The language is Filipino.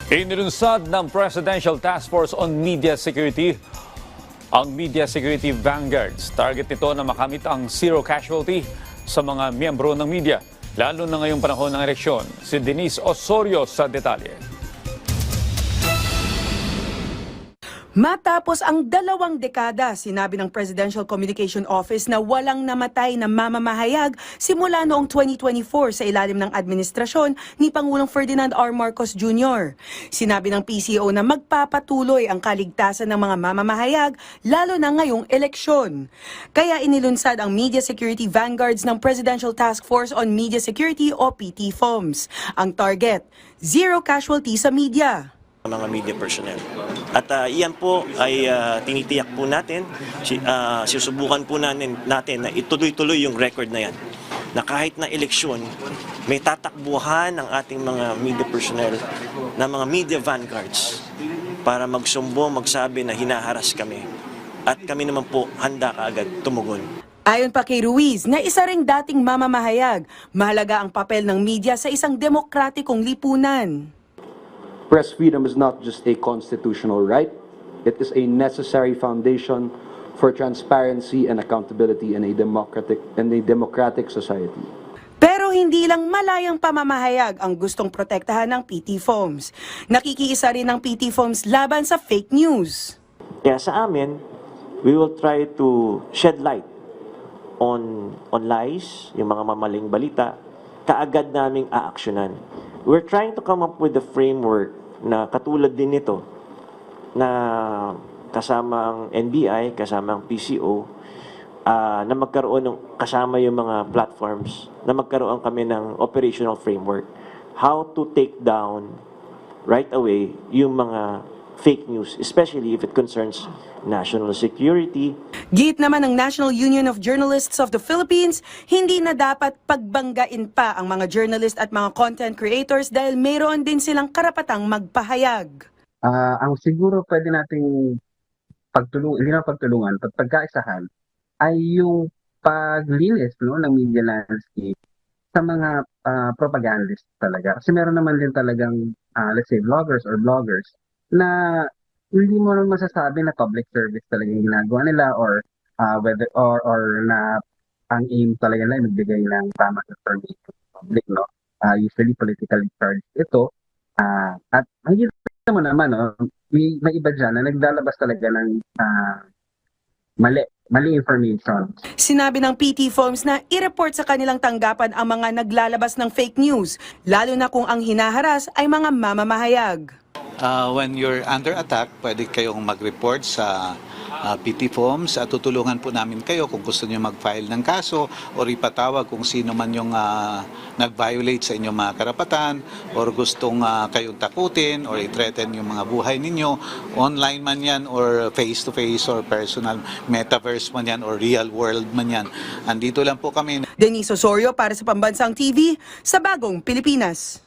Inilunsad ng Presidential Task Force on Media Security ang Media Security Vanguards. Target nito na makamit ang zero casualty sa mga miyembro ng media, lalo na ngayong panahon ng eleksyon. Si Denise Osorio sa detalye. Matapos ang 2 dekada, sinabi ng Presidential Communication Office na walang namatay na mamamahayag simula noong 2024 sa ilalim ng administrasyon ni Pangulong Ferdinand R. Marcos Jr. Sinabi ng PCO na magpapatuloy ang kaligtasan ng mga mamamahayag lalo na ngayong eleksyon. Kaya inilunsad ang Media Security Vanguards ng Presidential Task Force on Media Security o PT-FOMS. Ang target, zero casualty sa media. Mga media personnel. At iyan po ay tinitiyak po natin, susubukan po natin na ituloy-tuloy yung record na yan. Na kahit na eleksyon, may tatakbuhan ng ating mga media personnel na mga media vanguards para magsumbong, magsabi na hinaharas kami. At kami naman po handa kaagad tumugon. Ayon pa kay Ruiz na isa ring dating mamamahayag, mahalaga ang papel ng media sa isang demokratikong lipunan. Press freedom is not just a constitutional right, it is a necessary foundation for transparency and accountability in a democratic society. Pero hindi lang malayang pamamahayag ang gustong protektahan ng PT-FOMS. Nakikiisa rin ng PT-FOMS laban sa fake news. Kaya sa amin, we will try to shed light on lies, yung mga mamaling balita, kaagad naming aaksyonan. We're trying to come up with a framework na katulad din nito na kasama ang NBI, kasama ang PCO, na magkaroon ng kasama yung mga platforms, na magkaroon kami ng operational framework. How to take down right away yung mga fake news, especially if it concerns national security. Git naman ng National Union of Journalists of the Philippines, hindi na dapat pagbanggain pa ang mga journalist at mga content creators dahil mayroon din silang karapatang magpahayag. Ang siguro pwede nating pagtulungan, pagkaisahan, ay yung paglinis ng media landscape sa mga propagandists talaga. Kasi meron naman din talagang, let's say, vloggers or bloggers na hindi mo naman masasabi na public service talaga yung ginagawa nila or whether or na ang aim talaga nila ay magbigay ng tamang information sa public, no? Usually politically charged ito. At makikita mo naman, no, may iba dyan na naglalabas talaga ng mali information. Sinabi ng PT-FOMS na i-report sa kanilang tanggapan ang mga naglalabas ng fake news, lalo na kung ang hinaharas ay mga mamamahayag. When you're under attack, pwede kayong mag-report sa PT-FOMS at tutulungan po namin kayo kung gusto niyo mag-file ng kaso o ipatawag kung sino man yung nag-violate sa inyong mga karapatan or gustong kayong takutin or i-threaten yung mga buhay ninyo. Online man yan or face-to-face or personal, metaverse man yan or real world man yan. Andito lang po kami. Denise Osorio para sa Pambansang TV sa Bagong Pilipinas.